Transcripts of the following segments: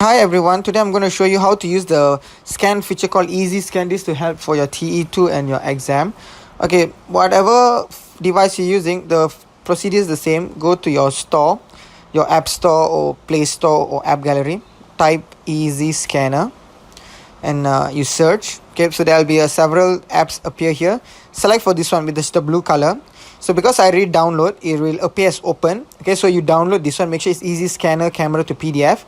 Hi everyone, today I'm going to show you how to use the scan feature called Easy Scan. This to help for your TE2 and your exam. Okay, whatever device you're using, the procedure is the same. Go to your store, your app store or Play Store or App Gallery. Type Easy Scanner and you search. Okay, so there'll be several apps appear here. Select for this one with the blue color. So because I read download, it will appear as open. Okay, so you download this one. Make sure it's Easy Scanner Camera to PDF.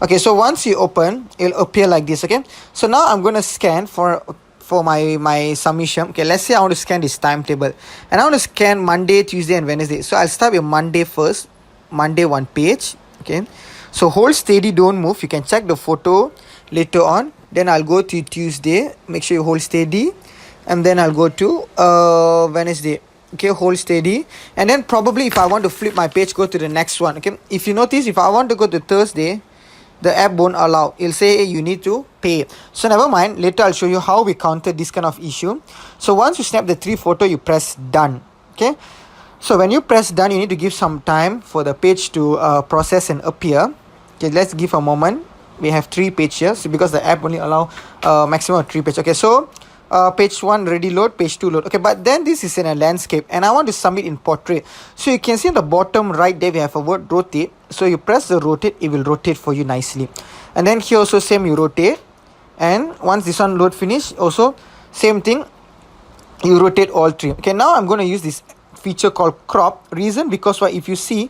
Okay, so once you open, it'll appear like this. Okay, so now I'm going to scan for my submission. Okay, let's say I want to scan this timetable and I want to scan Monday, Tuesday and Wednesday. So I'll start with Monday first. Monday one page. Okay, so hold steady, don't move. You can check the photo later on. Then I'll go to Tuesday. Make sure you hold steady. And then I'll go to Wednesday. Okay, hold steady. And then probably if I want to flip my page, go to the next one. Okay, if you notice, if I want to go to Thursday, the app won't allow. It'll say you need to pay. So never mind, later I'll show you how we counter this kind of issue. So once you snap the 3 photo, you press done. Okay, so when you press done, you need to give some time for the page to process and appear. Okay, let's give a moment. We have 3 pages here, so because the app only allow maximum of 3 pages. Okay, so page 1 ready load, page 2 load. Okay, but then this is in a landscape and I want to submit in portrait. So you can see in the bottom right there we have a word rotate. So you press the rotate, it will rotate for you nicely. And then here also same, you rotate. And once this one load finish, also same thing, you rotate all 3. Okay, now I'm going to use this feature called crop. Reason because why, if you see,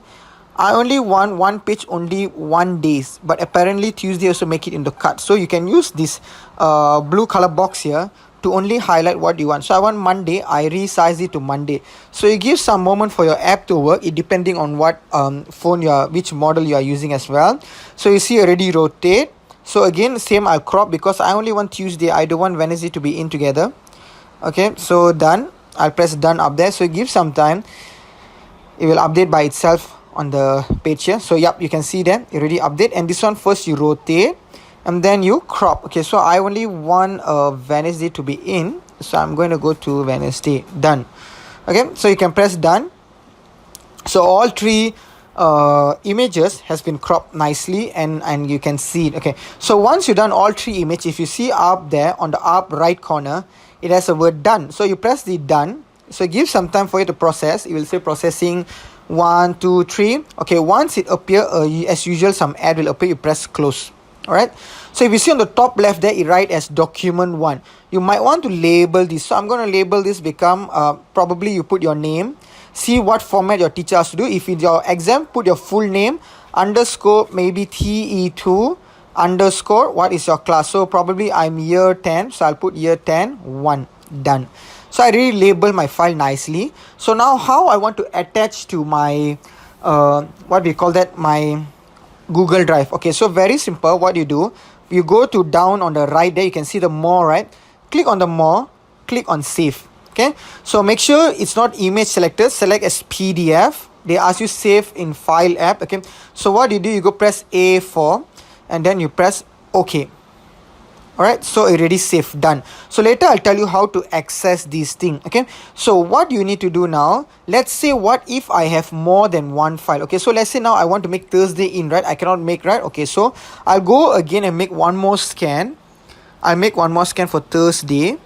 I only want one page only 1 days, but apparently Tuesday also make it in the cut. So you can use this blue color box here to only highlight what you want. So I want Monday, I resize it to Monday. So you give some moment for your app to work, it depending on what phone you are, which model you are using as well. So you see already rotate. So again same, I'll crop because I only want Tuesday, I don't want Wednesday to be in together. Okay, so done. I'll press done up there. So give some time, it will update by itself on the page here. So yep, you can see that it already update. And this one first you rotate and then you crop. Okay, so I only want Wednesday to be in, so I'm going to go to Wednesday. Done. Okay, so you can press done. So all 3 images has been cropped nicely and you can see it. Okay, so once you've done all 3 images, if you see up there on the up right corner, it has a word done. So you press the done. So give some time for it to process. It will say processing 1 2 3. Okay, once it appear as usual, some ad will appear. You press close. Alright, so if you see on the top left there, it write as document 1. You might want to label this. So I'm going to label this become probably you put your name. See what format your teacher has to do. If in your exam, put your full name underscore maybe TE2 underscore what is your class. So probably I'm year 10, so I'll put year 10 1. Done. So I really label my file nicely. So now how I want to attach to my what we call that, my Google Drive. Okay, so very simple. What you do, you go to down on the right there, you can see the more, right? Click on the more, click on save. Okay, so make sure it's not image selected, select as PDF. They ask you save in file app. Okay, so what you do, you go press A4 and then you press OK. Alright, so already saved, done. So later I'll tell you how to access these things. Okay, so what you need to do now, let's say what if I have more than one file. Okay, so let's say now I want to make Thursday in, right? I cannot make, right? Okay, so I'll go again and make one more scan. I'll make one more scan for Thursday.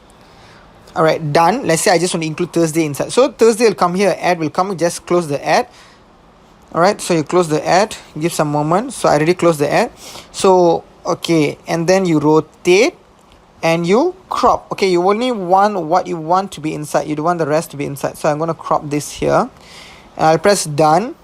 Alright, done. Let's say I just want to include Thursday inside. So Thursday will come here, ad will come, just close the ad. Alright, so you close the ad, give some moment. So I already closed the ad. So okay, and then you rotate and you crop. Okay, you only want what you want to be inside, you don't want the rest to be inside. So I'm going to crop this here and I'll press done.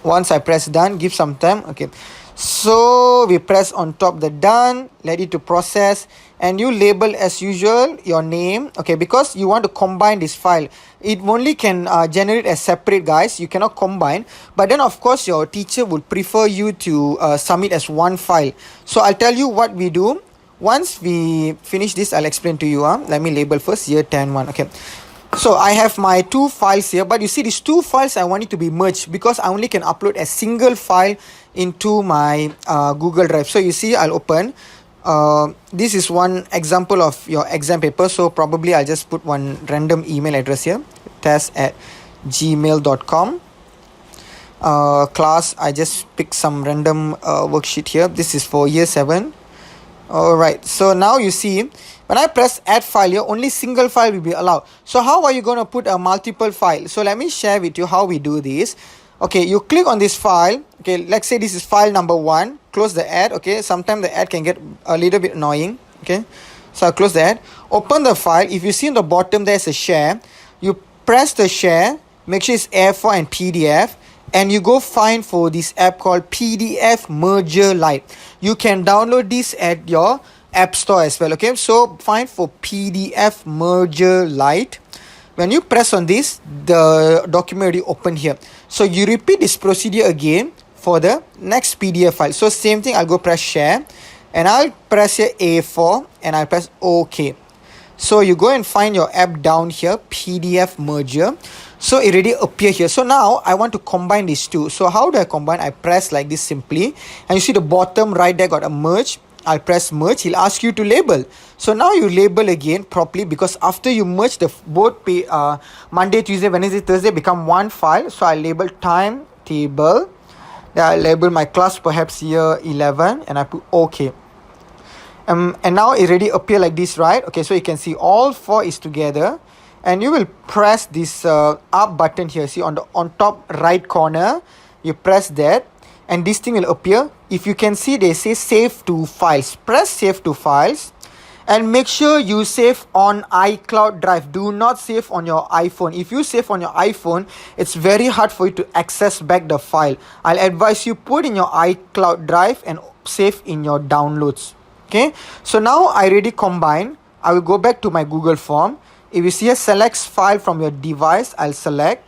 Once I press done, give some time. Okay, so we press on top the done, let it to process, and you label as usual your name. Okay, because you want to combine this file, it only can generate as separate, guys. You cannot combine, but then of course your teacher would prefer you to submit as one file. So I'll tell you what we do. Once we finish this, I'll explain to you. Let me label first year 10 1. Okay, so I have my 2 files here, but you see these 2 files I want it to be merged because I only can upload a single file into my Google Drive. So you see, I'll open. This is one example of your exam paper. So probably I'll just put one random email address here, test@gmail.com. class. I just picked some random worksheet here. This is for year 7. Alright, so now you see when I press add file here, only single file will be allowed. So how are you going to put a multiple file? So let me share with you how we do this. Okay, you click on this file. Okay, let's say this is file number 1. Close the ad. Okay, sometimes the ad can get a little bit annoying. Okay, so I'll close the ad. Open the file. If you see on the bottom there's a share, you press the share, make sure it's A4 and PDF, and you go find for this app called PDF Merger Lite. You can download this at your app store as well. Okay, so find for PDF Merger Lite. When you press on this, the document already open here. So you repeat this procedure again for the next PDF file. So same thing, I'll go press share, and I'll press here A4, and I'll press OK. So you go and find your app down here, PDF Merger. So it already appear here. So now I want to combine these two. So how do I combine? I press like this simply, and you see the bottom right there got a merge. I'll press merge. He'll ask you to label. So now you label again properly, because after you merge the both Monday, Tuesday, Wednesday, Thursday become one file. So I'll label timetable. Then I'll label my class perhaps year 11, and I put OK. And now it already appear like this, right? Okay, so you can see all 4 is together, and you will press this up button here. See on top right corner, you press that, and this thing will appear. If you can see, they say save to files. Press save to files, and make sure you save on iCloud Drive. Do not save on your iPhone. If you save on your iPhone, it's very hard for you to access back the file. I'll advise you put in your iCloud Drive and save in your downloads. Okay, so now I already combine. I will go back to my Google form. If you see a select file from your device, I'll select,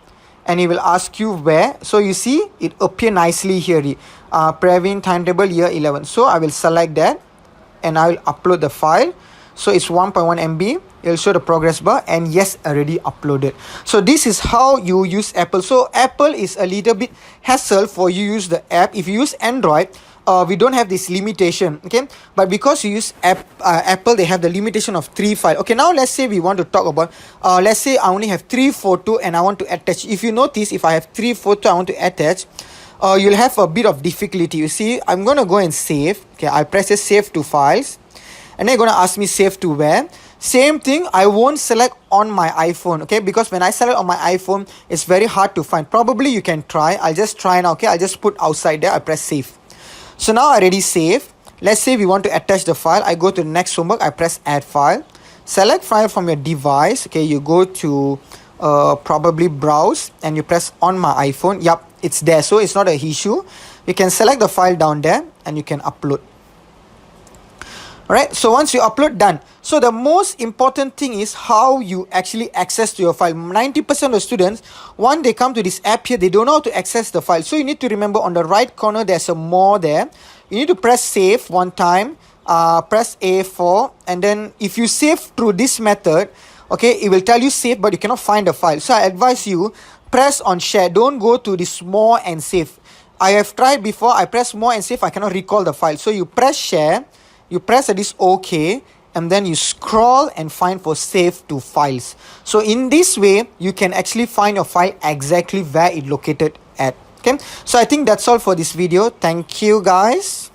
and it will ask you where. So you see it appear nicely here, Praveen timetable year 11. So I will select that, and I will upload the file. So it's 1.1 MB. It will show the progress bar, and yes, already uploaded. So this is how you use Apple. So Apple is a little bit hassle for you use the app. If you use Android, we don't have this limitation. Okay, but because you use Apple, they have the limitation of 3 files. Okay, now let's say we want to talk about let's say I only have 3 photo and I want to attach. If you notice, if I have 3 photo I want to attach, you'll have a bit of difficulty. You see, I'm gonna go and save. Okay, I'll press save to files, and they're gonna ask me save to where. Same thing, I won't select on my iPhone. Okay, because when I select on my iPhone, it's very hard to find. Probably you can try. I'll just try now. Okay, I'll just put outside there. I press save. So now I already save. Let's say we want to attach the file. I go to the next homework. I press add file. Select file from your device. Okay, you go to probably browse, and you press on my iPhone. Yup, it's there. So it's not an issue. You can select the file down there, and you can upload. Alright, so once you upload, done. So the most important thing is how you actually access to your file. 90% of the students, when they come to this app here, they don't know how to access the file. So you need to remember on the right corner, there's a more there. You need to press save one time, press A4, and then if you save through this method, okay, it will tell you save, but you cannot find the file. So I advise you, press on share. Don't go to this more and save. I have tried before. I press more and save. I cannot recall the file. So you press share. You press this OK, and then you scroll and find for save to files. So in this way, you can actually find your file exactly where it located at. Okay, so I think that's all for this video. Thank you guys.